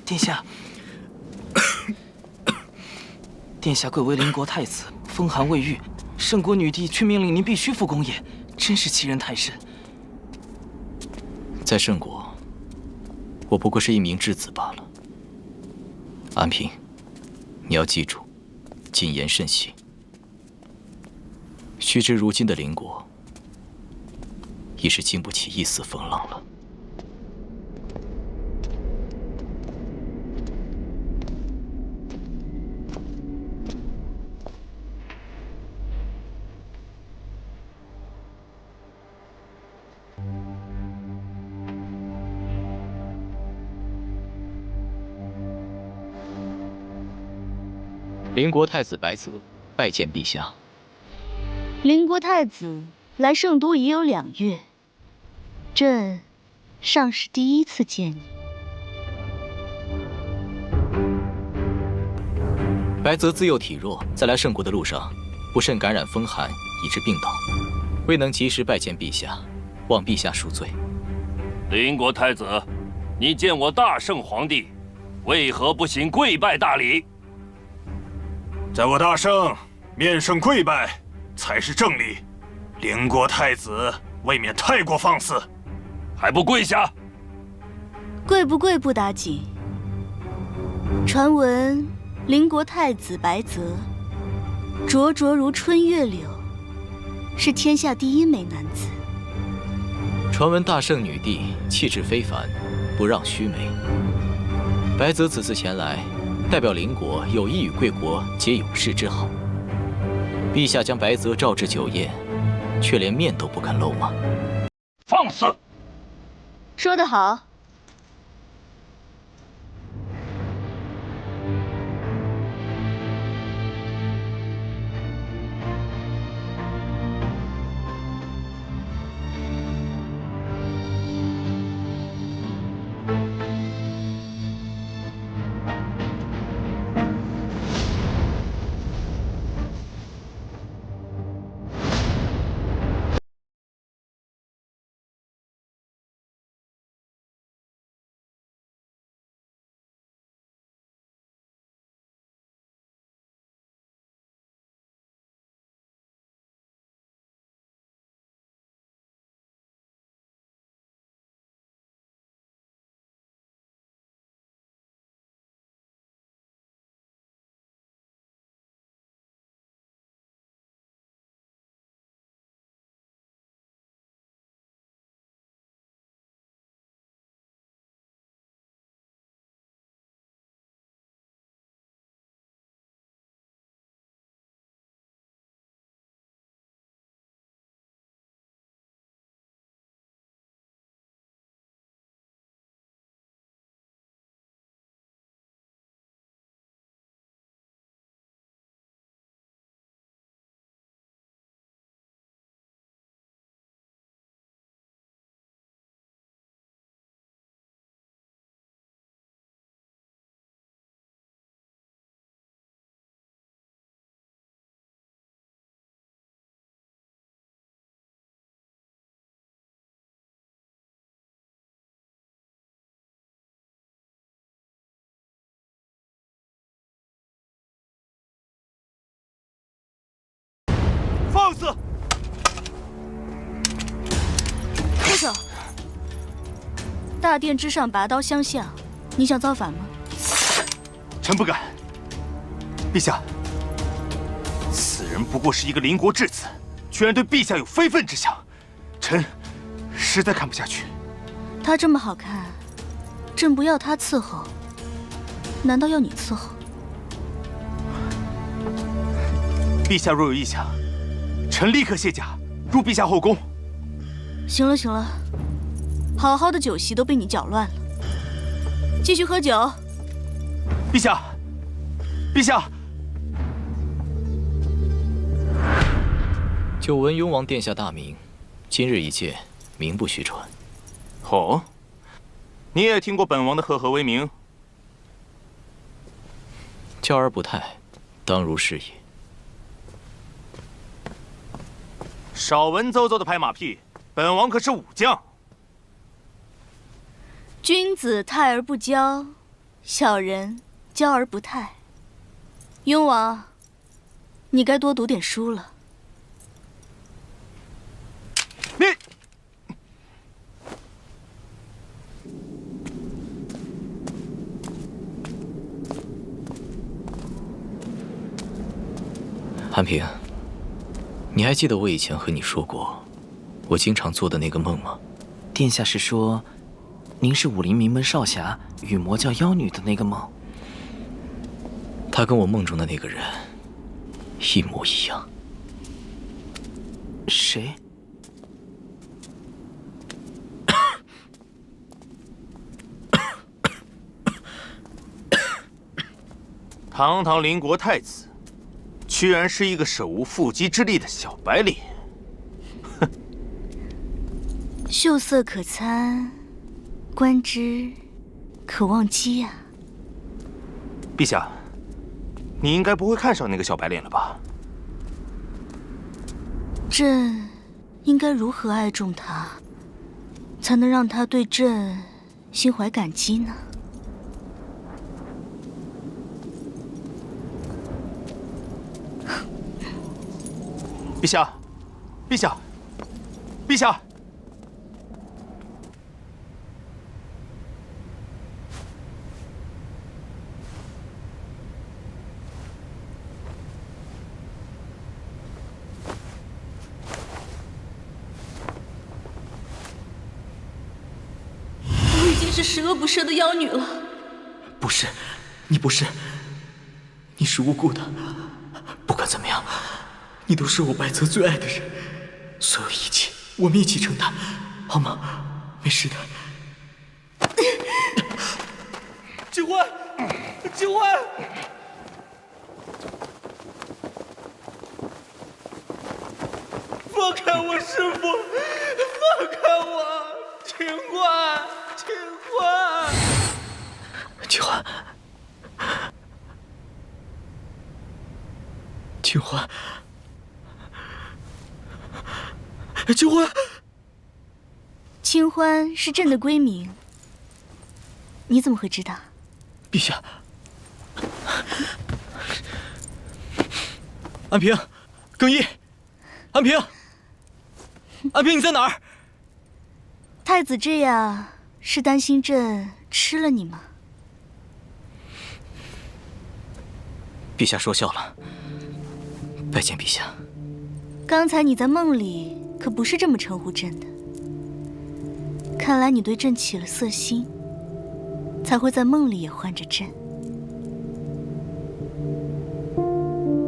殿下，殿下贵为邻国太子，风寒未愈，圣国女帝却命令您必须复宫宴，真是欺人太甚。在圣国，我不过是一名质子罢了。安平，你要记住，谨言慎行。须知如今的邻国，已是经不起一丝风浪了。 邻国太子白泽拜见陛下。邻国太子来圣都已有2月，朕尚是第一次见你。白泽自幼体弱，在来圣国的路上，不慎感染风寒，以致病倒，未能及时拜见陛下，望陛下恕罪。邻国太子，你见我大圣皇帝，为何不行跪拜大礼？ 在我大圣面圣跪拜才是正理，邻国太子未免太过放肆，还不跪下？跪不跪不打紧。传闻邻国太子白泽灼灼如春月柳，是天下第一美男子。传闻大圣女帝气质非凡，不让须眉。白泽此次前来。 代表邻国有意与贵国结永世之好，陛下将白泽召至酒宴，却连面都不肯露吗？放肆！说得好。放肆！住手！大殿之上拔刀相向，你想造反吗？臣不敢。陛下，此人不过是一个邻国质子，居然对陛下有非分之想，臣实在看不下去。他这么好看，朕不要他伺候，难道要你伺候？陛下若有意向，臣立刻卸甲，入陛下后宫。行了行了，好好的酒席都被你搅乱了。继续喝酒。陛下，陛下！久闻雍王殿下大名，今日一见，名不虚传。哦，你也听过本王的赫赫威名？教而不殆，当如是也。少文绉绉的拍马屁，本王可是武将。君子泰而不骄，小人骄而不泰。雍王，你该多读点书了。你，安平，你还记得我以前和你说过，我经常做的那个梦吗？殿下是说，您是武林名门少侠与魔教妖女的那个梦？他跟我梦中的那个人一模一样。谁？堂堂邻国太子，居然是一个手无缚鸡之力的小白脸。秀色可餐，观之可忘机呀。陛下，你应该不会看上那个小白脸了吧？朕应该如何爱重他，才能让他对朕心怀感激呢？陛下，陛下，陛下！我已经是十恶不赦的妖女了。不是，你不是，你是无辜的。不管怎么样，你都是我白泽最爱的人，所有一切我们一起承担，好吗？没事的。警官，警官！放开我师父！放开我！警官，警官！清欢，清欢，清欢，清欢是朕的闺名，你怎么会知道？陛下，安平，更衣，安平，安平，你在哪儿？太子这样是担心朕吃了你吗？陛下说笑了，拜见陛下。刚才你在梦里可不是这么称呼朕的，看来你对朕起了色心，才会在梦里也唤着朕。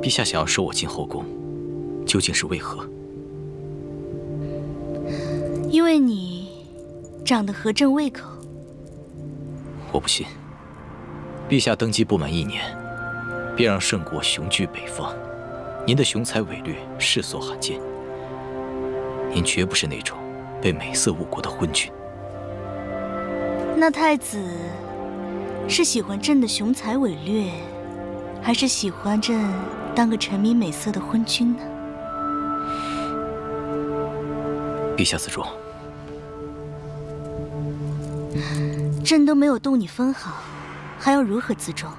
陛下想要收我进后宫，究竟是为何？因为你长得合朕胃口。我不信。陛下登基不满1年，便让圣国雄踞北方，您的雄才伟略世所罕见。您绝不是那种被美色误国的昏君。那太子是喜欢朕的雄才伟略，还是喜欢朕当个沉迷美色的昏君呢？陛下自重。朕都没有动你分毫，还要如何自重？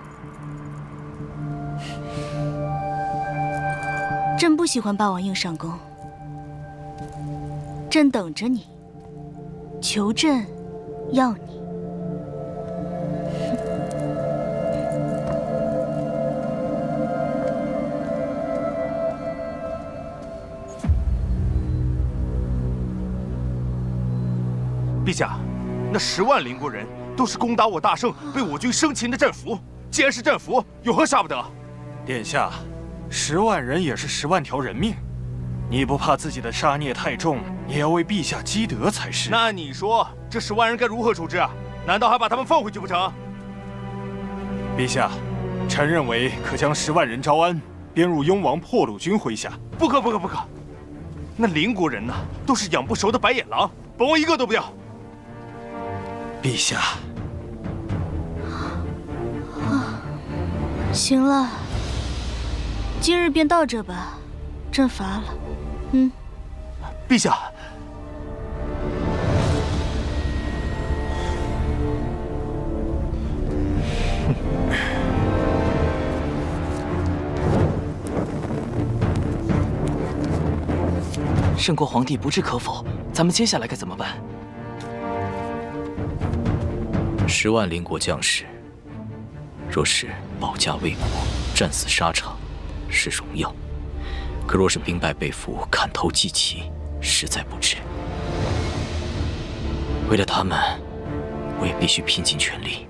朕不喜欢霸王硬上弓，朕等着你，求朕，要你。陛下，那10万邻国人都是攻打我大圣，被我军生擒的战俘。既然是战俘，有何杀不得？殿下，10万人也是10万条人命，你不怕自己的杀孽太重，也要为陛下积德才是。那你说这10万人该如何处置啊？难道还把他们放回去不成？陛下，臣认为可将10万人招安，编入雍王破虏军麾下。不可！那邻国人呢，都是养不熟的白眼狼，本王一个都不要。陛下，行了，今日便到这吧，朕乏了。陛下，圣国皇帝不置可否，咱们接下来该怎么办？10万邻国将士，若是保家卫国、战死沙场，是荣耀；可若是兵败被俘、砍头祭旗，实在不值。为了他们，我也必须拼尽全力。